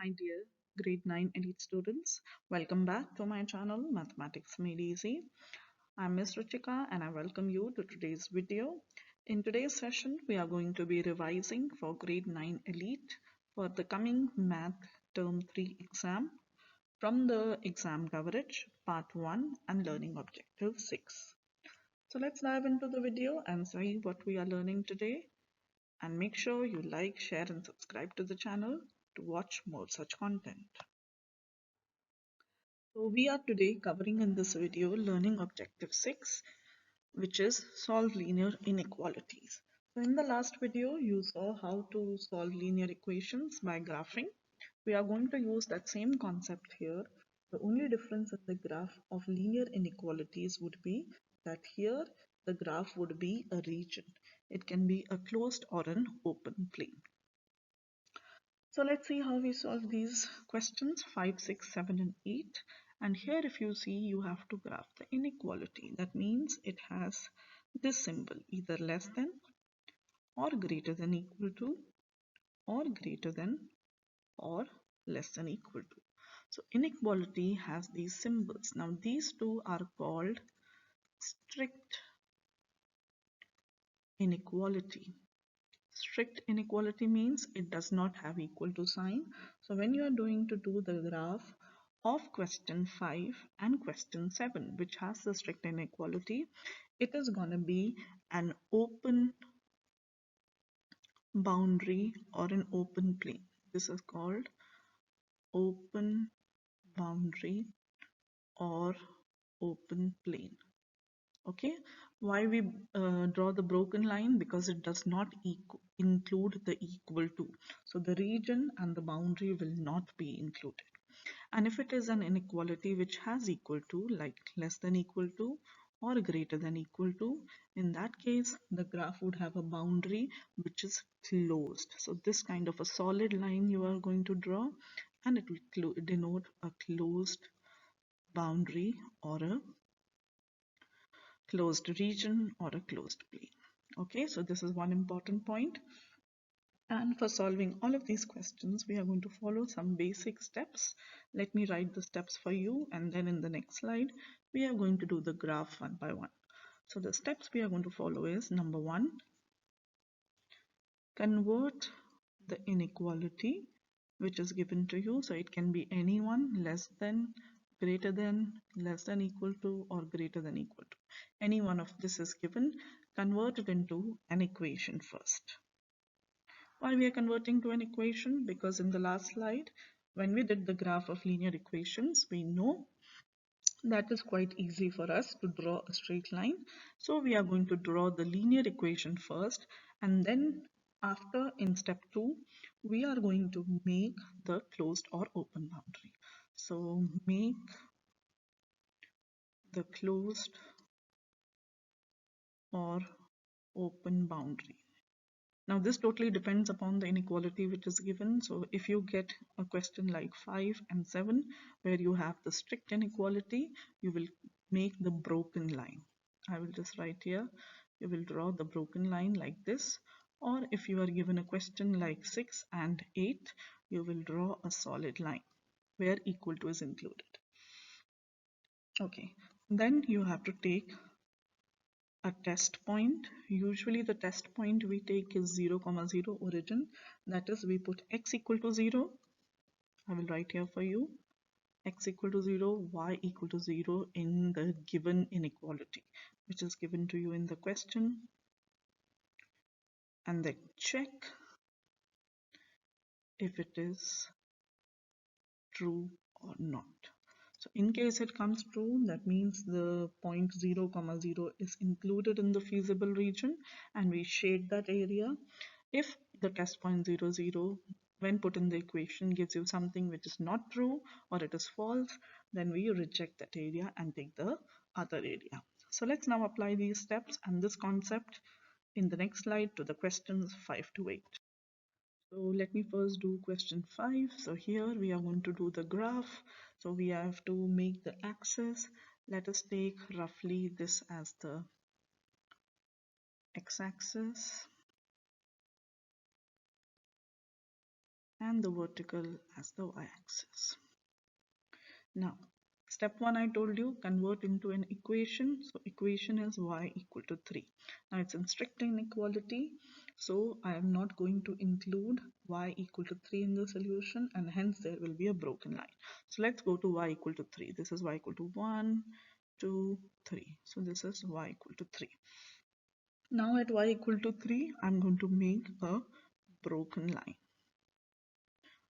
My dear grade 9 elite students, welcome back to my channel Mathematics Made Easy. I'm Ms. Ruchika and I welcome you to today's video. In today's session, we are going to be revising for grade 9 elite for the coming Math Term 3 exam from the exam coverage part 1 and learning objective 6. So let's dive into the video and see what we are learning today. And make sure you like, share and subscribe to the channel to watch more such content. So we are today covering in this video learning objective 6, which is solve linear inequalities. So in the last video you saw how to solve linear equations by graphing. We are going to use that same concept here. The only difference in the graph of linear inequalities would be that here the graph would be a region. It can be a closed or an open plane. So let's see how we solve these questions 5, 6, 7 and 8. And here if you see you have to graph the inequality. That means it has this symbol either less than or greater than equal to or greater than or less than equal to. So inequality has these symbols. Now these two are called strict inequality. Strict inequality means it does not have equal to sign. So when you are going to do the graph of question 5 and question 7, which has the strict inequality, it is going to be an open boundary or an open plane. This is called open boundary or open plane. Okay, why we draw the broken line? Because it does not include the equal to. So the region and the boundary will not be included. And if it is an inequality which has equal to, like less than equal to or greater than equal to, in that case the graph would have a boundary which is closed. So this kind of a solid line you are going to draw, and it will denote a closed boundary or a closed region or a closed plane. Okay, so this is one important point. And for solving all of these questions, we are going to follow some basic steps. Let me write the steps for you, and then in the next slide, we are going to do the graph one by one. So the steps we are going to follow is number 1, convert the inequality which is given to you. So it can be anyone less than, greater than, less than equal to, or greater than equal to. Any one of this is given. Convert it into an equation first. Why we are converting to an equation? Because in the last slide, when we did the graph of linear equations, we know that is quite easy for us to draw a straight line. So we are going to draw the linear equation first, and then after in step 2, we are going to make the closed or open boundary. So make the closed or open boundary. Now this totally depends upon the inequality which is given. So if you get a question like 5 and 7 where you have the strict inequality, you will make the broken line. I will just write here, you will draw the broken line like this. Or if you are given a question like 6 and 8, you will draw a solid line where equal to is included. Okay, then you have to take a test point. Usually the test point we take is 0, 0 origin. That is, we put x equal to 0. I will write here for you x equal to 0, y equal to 0 in the given inequality which is given to you in the question, and then check if it is true or not. So in case it comes true, that means the point 0, 0 is included in the feasible region and we shade that area. If the test point 0, 0 when put in the equation gives you something which is not true or it is false, then we reject that area and take the other area. So let's now apply these steps and this concept in the next slide to the questions 5 to 8. So let me first do question 5. So here we are going to do the graph. So we have to make the axis. Let us take roughly this as the x-axis. and the vertical as the y-axis. Now, step 1 I told you, convert into an equation. So equation is y equal to 3. Now it's in strict inequality, so I am not going to include y equal to 3 in the solution, and hence there will be a broken line. So let's go to y equal to 3. This is y equal to 1, 2, 3. So this is y equal to 3. Now at y equal to 3, I'm going to make a broken line.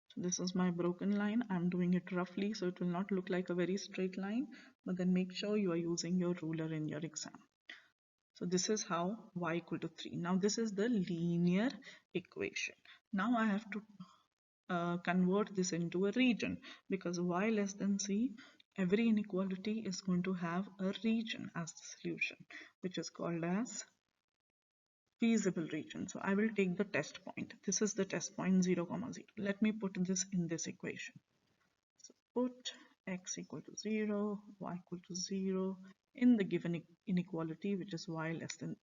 So this is my broken line. I'm doing it roughly so it will not look like a very straight line, but then make sure you are using your ruler in your exam. So this is how y equal to 3. Now this is the linear equation. Now I have to convert this into a region, because y less than c, every inequality is going to have a region as the solution, which is called as feasible region. So I will take the test point. This is the test point 0, 0. Let me put this in this equation. So put x equal to 0, y equal to 0 in the given inequality, which is y less than.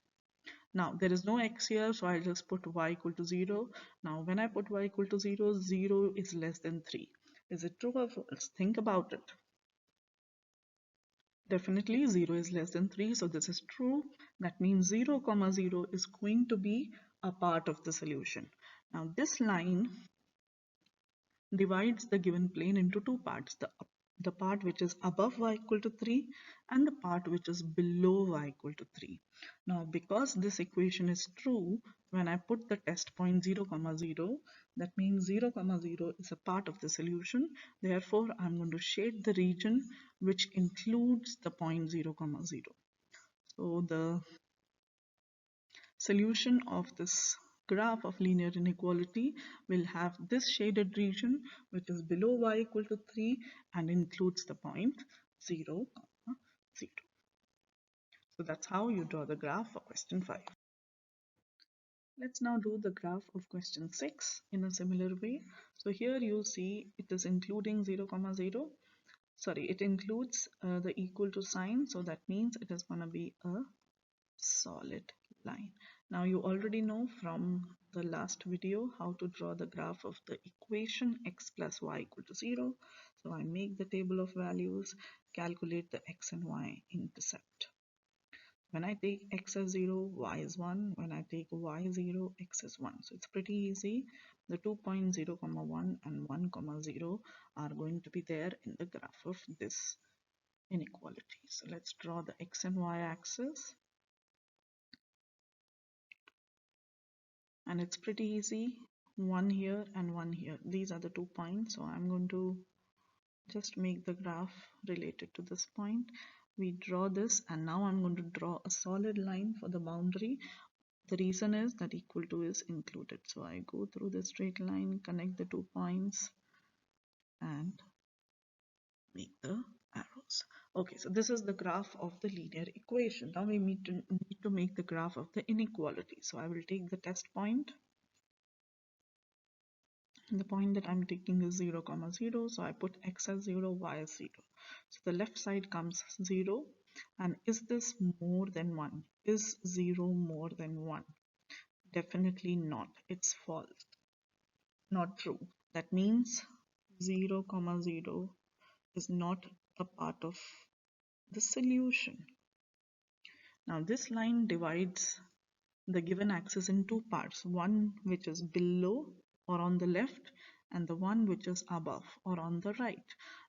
Now there is no x here, so I'll just put y equal to 0. Now when I put y equal to 0, 0 is less than 3. Is it true or false? Think about it. Definitely 0 is less than 3, so this is true. That means 0, 0 is going to be a part of the solution. Now this line divides the given plane into two parts, the part which is above y equal to 3 and the part which is below y equal to 3. Now because this equation is true, when I put the test point 0, 0, that means 0, 0 is a part of the solution. Therefore, I'm going to shade the region which includes the point 0, 0. So the solution of this graph of linear inequality will have this shaded region which is below y equal to 3 and includes the point 0, 0. So that's how you draw the graph for question 5. Let's now do the graph of question 6 in a similar way. So here you see it is including 0, 0. Sorry, it includes the equal to sign, so that means it is going to be a solid line. Now you already know from the last video how to draw the graph of the equation x plus y equal to 0. So I make the table of values, calculate the x and y intercept. When I take x as 0, y is 1. When I take y 0, x is 1. So it's pretty easy. The 2.0, 1 and 1, 0 are going to be there in the graph of this inequality. So let's draw the x and y axis. And it's pretty easy, one here and one here. These are the 2 points, so I'm going to just make the graph related to this point. We draw this, and now I'm going to draw a solid line for the boundary. The reason is that equal to is included, so I go through the straight line, connect the 2 points and make the arrows. Okay, so this is the graph of the linear equation. Now we need to make the graph of the inequality. So I will take the test point. The point that I'm taking is 0, 0, so I put x as 0, y as 0. So the left side comes 0. And is this more than 1? Is 0 more than 1? Definitely not. It's false. Not true. That means 0, 0 is not a part of the solution. Now this line divides the given axis in two parts, one which is below or on the left and the one which is above or on the right.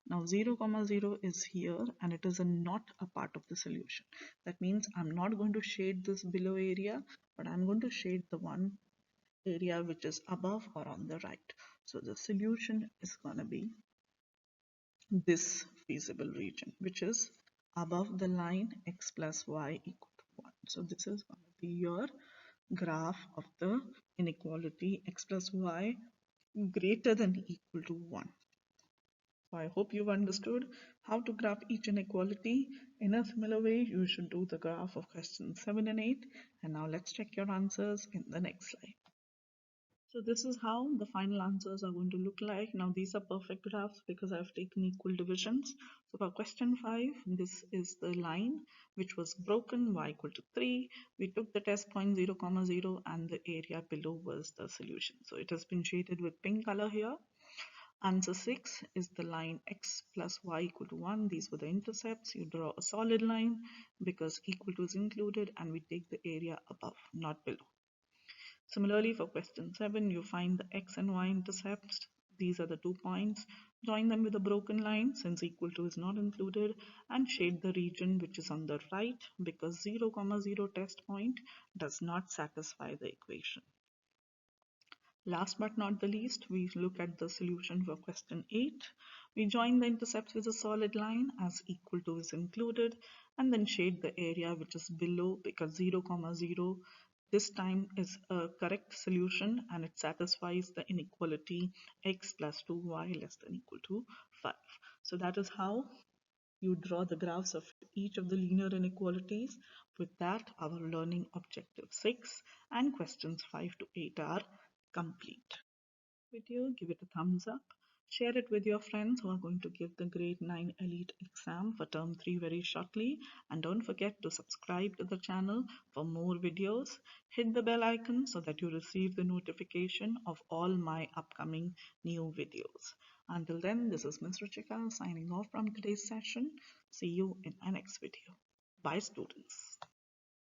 Now 0, 0 is here and it is not a part of the solution. That means I'm not going to shade this below area, but I'm going to shade the one area which is above or on the right. So the solution is going to be this feasible region, which is above the line x plus y equal to 1. So this is going to be your graph of the inequality x plus y greater than equal to 1. So I hope you've understood how to graph each inequality. In a similar way, you should do the graph of questions 7 and 8. And now let's check your answers in the next slide. So this is how the final answers are going to look like. Now these are perfect graphs because I've taken equal divisions. So for question 5, this is the line which was broken, y equal to 3. We took the test point 0, comma 0 and the area below was the solution. So it has been shaded with pink color here. Answer 6 is the line x plus y equal to 1. These were the intercepts. You draw a solid line because equal to is included and we take the area above, not below. Similarly, for question 7, you find the x and y intercepts. These are the 2 points. Join them with a broken line since equal to is not included and shade the region which is on the right because 0, comma 0 test point does not satisfy the equation. Last but not the least, we look at the solution for question 8. We join the intercepts with a solid line as equal to is included and then shade the area which is below because 0, comma 0 this time is a correct solution and it satisfies the inequality x plus 2y less than equal to 5. So that is how you draw the graphs of each of the linear inequalities. With that, our learning objective 6 and questions 5 to 8 are complete. Video, give it a thumbs up. Share it with your friends who are going to give the grade 9 elite exam for term 3 very shortly. And don't forget to subscribe to the channel for more videos. Hit the bell icon so that you receive the notification of all my upcoming new videos. Until then, this is Ms. Ruchika signing off from today's session. See you in my next video. Bye, students.